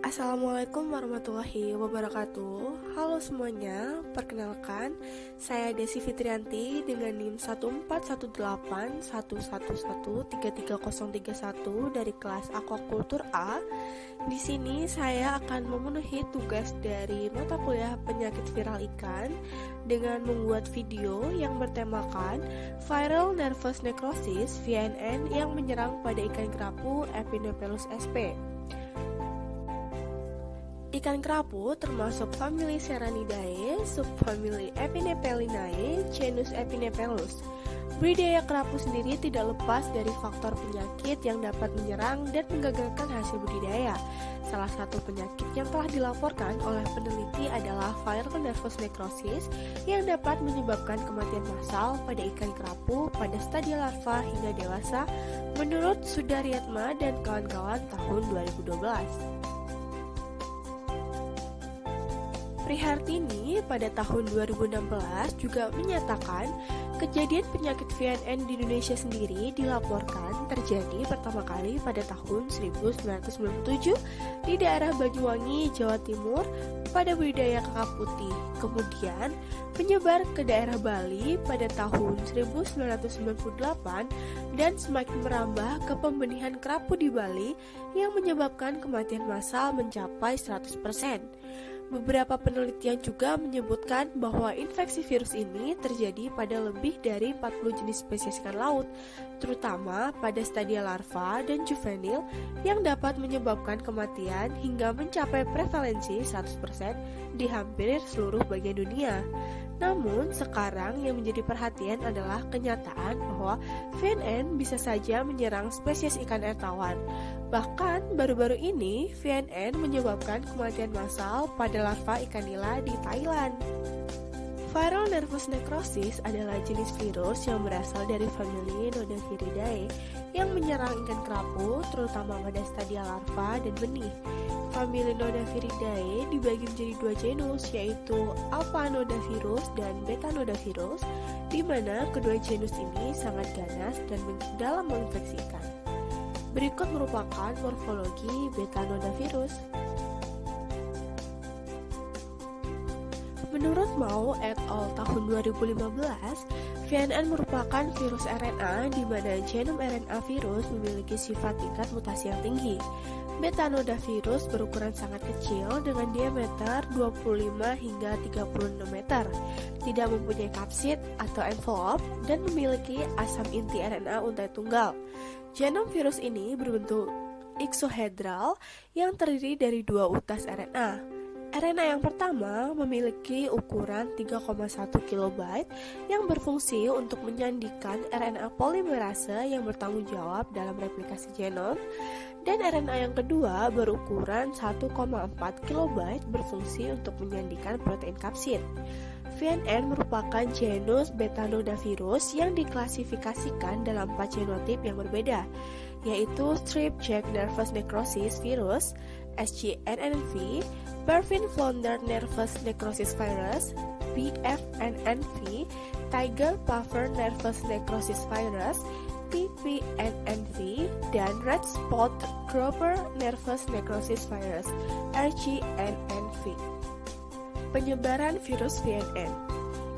Assalamualaikum warahmatullahi wabarakatuh. Halo semuanya, perkenalkan saya Desi Fitrianti dengan NIM 1418111333031 dari kelas Aquakultur A. Di sini saya akan memenuhi tugas dari mata kuliah penyakit viral ikan dengan membuat video yang bertemakan Viral Nervous Necrosis (VNN) yang menyerang pada ikan kerapu Epinephelus sp. Ikan kerapu termasuk famili Serranidae, subfamili Epinephelinae, genus Epinephelus. Budidaya kerapu sendiri tidak lepas dari faktor penyakit yang dapat menyerang dan menggagalkan hasil budidaya. Salah satu penyakit yang telah dilaporkan oleh peneliti adalah viral nervous necrosis yang dapat menyebabkan kematian massal pada ikan kerapu pada stadia larva hingga dewasa menurut Sudaryatma dan kawan-kawan tahun 2012. Prihartini pada tahun 2016 juga menyatakan kejadian penyakit VNN di Indonesia sendiri dilaporkan terjadi pertama kali pada tahun 1997 di daerah Banyuwangi, Jawa Timur pada budidaya kakap putih. Kemudian menyebar ke daerah Bali pada tahun 1998 dan semakin merambah ke pembenihan kerapu di Bali yang menyebabkan kematian massal mencapai 100%. Beberapa penelitian juga menyebutkan bahwa infeksi virus ini terjadi pada lebih dari 40 jenis spesies ikan laut, terutama pada stadia larva dan juvenil yang dapat menyebabkan kematian hingga mencapai prevalensi 100% di hampir seluruh bagian dunia. Namun, sekarang yang menjadi perhatian adalah kenyataan bahwa VNN bisa saja menyerang spesies ikan air tawar. Bahkan, baru-baru ini VNN menyebabkan kematian massal pada larva ikan nila di Thailand. Viral nervous necrosis adalah jenis virus yang berasal dari famili Nodaviridae yang menyerang ikan kerapu, terutama pada stadia larva dan benih. Famili Nodaviridae dibagi menjadi dua genus, yaitu Alphanodavirus dan Betanodavirus, di mana kedua genus ini sangat ganas dan dalam menginfeksi ikan. Berikut merupakan morfologi Betanodavirus. Menurut Mao et al. Tahun 2015, VNN merupakan virus RNA di mana genom RNA virus memiliki sifat tingkat mutasi yang tinggi. Betanodavirus berukuran sangat kecil dengan diameter 25 hingga 36 meter, tidak mempunyai kapsid atau envelope, dan memiliki asam inti RNA untai tunggal. Genom virus ini berbentuk iksohedral yang terdiri dari dua utas RNA. RNA yang pertama memiliki ukuran 3,1 KB yang berfungsi untuk menyandikan RNA polimerase yang bertanggung jawab dalam replikasi genom, dan RNA yang kedua berukuran 1,4 KB berfungsi untuk menyandikan protein kapsid. VNN merupakan genus Betanodavirus yang diklasifikasikan dalam 4 genotip yang berbeda, yaitu Strep Jack Nervous Necrosis Virus, SJNNV, Barfin Flounder Nervous Necrosis Virus, BFNNV, Tiger Puffer Nervous Necrosis Virus, TPNNV, dan Red Spot Grouper Nervous Necrosis Virus, RGNNV. Penyebaran virus VNN.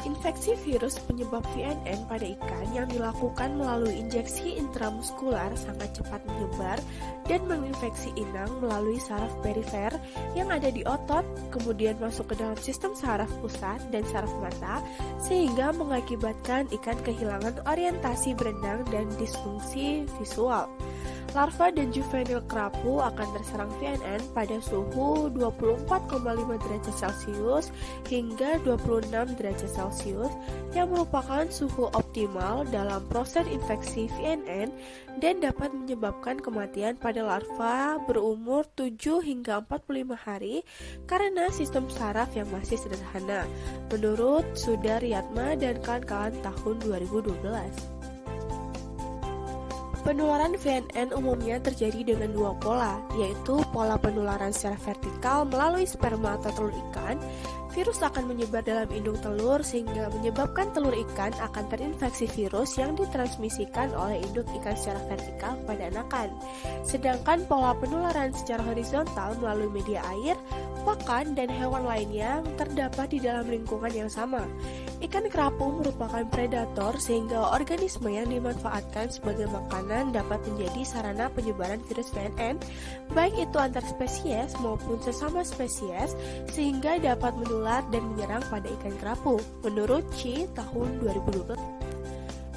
Infeksi virus penyebab VNN pada ikan yang dilakukan melalui injeksi intramuskular sangat cepat menyebar dan menginfeksi inang melalui saraf perifer yang ada di otot, kemudian masuk ke dalam sistem saraf pusat dan saraf mata, sehingga mengakibatkan ikan kehilangan orientasi berenang dan disfungsi visual. Larva dan juvenil kerapu akan terserang VNN pada suhu 24,5 derajat Celcius hingga 26 derajat Celcius yang merupakan suhu optimal dalam proses infeksi VNN dan dapat menyebabkan kematian pada larva berumur 7 hingga 45 hari karena sistem saraf yang masih sederhana, menurut Sudaryatma dan kawan-kawan tahun 2012. Penularan VNN umumnya terjadi dengan dua pola, yaitu pola penularan secara vertikal melalui sperma atau telur ikan. Virus akan menyebar dalam indung telur sehingga menyebabkan telur ikan akan terinfeksi virus yang ditransmisikan oleh induk ikan secara vertikal kepada anakan. Sedangkan pola penularan secara horizontal melalui media air, pakan, dan hewan lainnya terdapat di dalam lingkungan yang sama. Ikan kerapu merupakan predator sehingga organisme yang dimanfaatkan sebagai makanan dapat menjadi sarana penyebaran virus VNN, baik itu antar spesies maupun sesama spesies, sehingga dapat menular dan menyerang pada ikan kerapu, menurut Chi tahun 2012.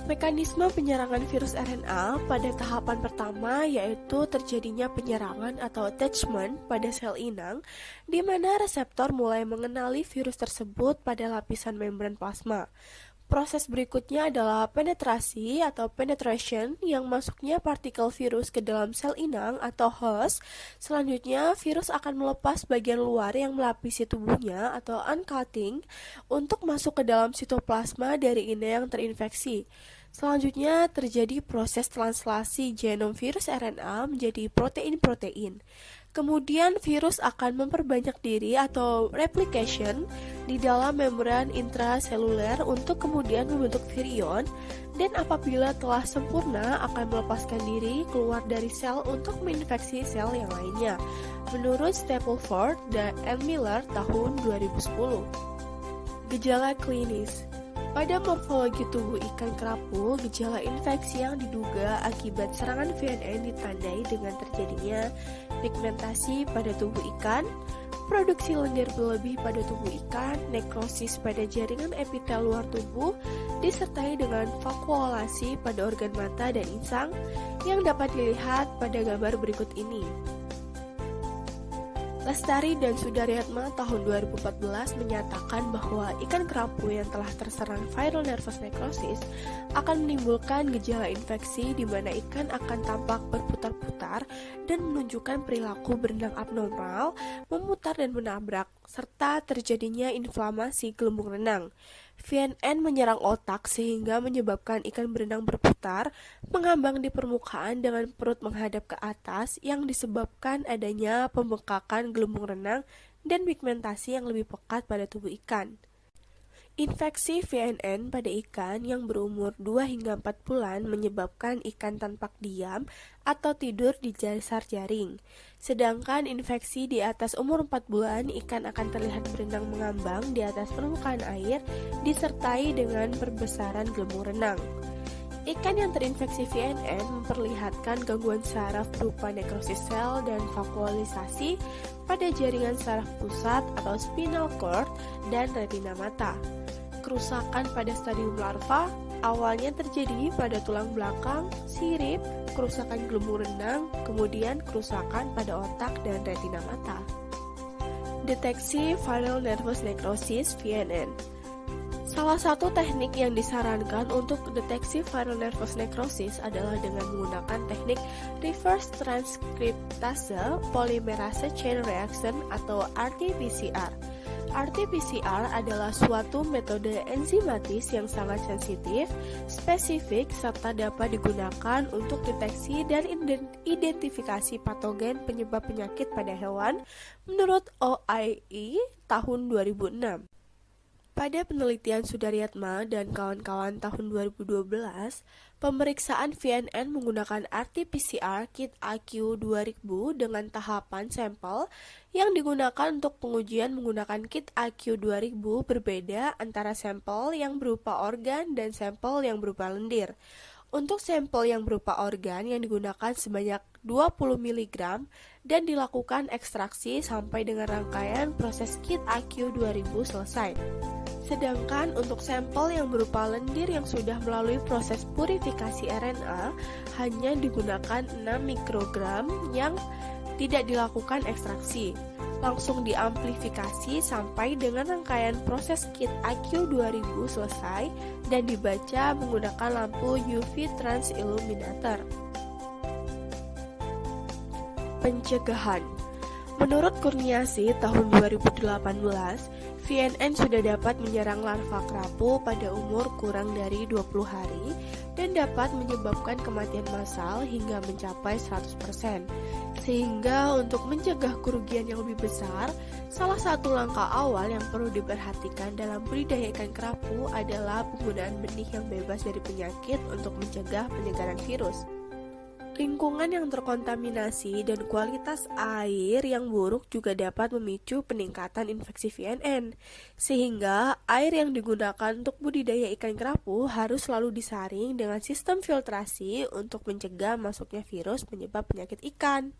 Mekanisme penyerangan virus RNA pada tahapan pertama yaitu terjadinya penyerangan atau attachment pada sel inang, di mana reseptor mulai mengenali virus tersebut pada lapisan membran plasma. Proses berikutnya adalah penetrasi atau penetration yang masuknya partikel virus ke dalam sel inang atau host. Selanjutnya, virus akan melepas bagian luar yang melapisi tubuhnya atau uncoating untuk masuk ke dalam sitoplasma dari inang yang terinfeksi. Selanjutnya, terjadi proses translasi genom virus RNA menjadi protein-protein. Kemudian virus akan memperbanyak diri atau replication di dalam membran intraseluler untuk kemudian membentuk virion, dan apabila telah sempurna akan melepaskan diri keluar dari sel untuk menginfeksi sel yang lainnya, menurut Stapleford dan Miller tahun 2010. Gejala klinis. Pada morfologi tubuh ikan kerapu, gejala infeksi yang diduga akibat serangan VNN ditandai dengan terjadinya pigmentasi pada tubuh ikan, produksi lendir berlebih pada tubuh ikan, nekrosis pada jaringan epitel luar tubuh, disertai dengan vakuolasi pada organ mata dan insang yang dapat dilihat pada gambar berikut ini. Lestari dan Sudaryatma tahun 2014 menyatakan bahwa ikan kerapu yang telah terserang viral nervous necrosis akan menimbulkan gejala infeksi di mana ikan akan tampak berputar-putar dan menunjukkan perilaku berenang abnormal, memutar dan menabrak, serta terjadinya inflamasi gelembung renang. VNN menyerang otak sehingga menyebabkan ikan berenang berputar, mengambang di permukaan dengan perut menghadap ke atas yang disebabkan adanya pembengkakan gelembung renang dan pigmentasi yang lebih pekat pada tubuh ikan. Infeksi VNN pada ikan yang berumur 2 hingga 4 bulan menyebabkan ikan tampak diam atau tidur di dasar jaring. Sedangkan infeksi di atas umur 4 bulan, ikan akan terlihat berenang mengambang di atas permukaan air disertai dengan perbesaran gelembung renang. Ikan yang terinfeksi VNN memperlihatkan gangguan saraf berupa nekrosis sel dan vakuolisasi pada jaringan saraf pusat atau spinal cord dan retina mata. Kerusakan pada stadium larva awalnya terjadi pada tulang belakang, sirip, kerusakan gelembung renang, kemudian kerusakan pada otak dan retina mata. Deteksi viral nervous necrosis (VNN). Salah satu teknik yang disarankan untuk deteksi viral nervous necrosis adalah dengan menggunakan teknik reverse transcriptase polymerase chain reaction atau RT-PCR. RT-PCR adalah suatu metode enzimatis yang sangat sensitif, spesifik, serta dapat digunakan untuk deteksi dan identifikasi patogen penyebab penyakit pada hewan menurut OIE tahun 2006. Pada penelitian Sudaryatma dan kawan-kawan tahun 2012, pemeriksaan VNN menggunakan RT-PCR kit IQ 2000 dengan tahapan sampel yang digunakan untuk pengujian menggunakan kit IQ 2000 berbeda antara sampel yang berupa organ dan sampel yang berupa lendir. Untuk sampel yang berupa organ yang digunakan sebanyak 20 mg dan dilakukan ekstraksi sampai dengan rangkaian proses kit IQ 2000 selesai. Sedangkan untuk sampel yang berupa lendir yang sudah melalui proses purifikasi RNA hanya digunakan 6 mikrogram yang tidak dilakukan ekstraksi. Langsung diamplifikasi sampai dengan rangkaian proses kit IQ 2000 selesai dan dibaca menggunakan lampu UV Transilluminator. Pencegahan. Menurut Kurniasi tahun 2018, VNN sudah dapat menyerang larva kerapu pada umur kurang dari 20 hari dan dapat menyebabkan kematian massal hingga mencapai 100%. Sehingga untuk mencegah kerugian yang lebih besar, salah satu langkah awal yang perlu diperhatikan dalam budidaya ikan kerapu adalah penggunaan benih yang bebas dari penyakit untuk mencegah penyegaran virus. Lingkungan yang terkontaminasi dan kualitas air yang buruk juga dapat memicu peningkatan infeksi VNN, sehingga air yang digunakan untuk budidaya ikan kerapu harus selalu disaring dengan sistem filtrasi untuk mencegah masuknya virus penyebab penyakit ikan.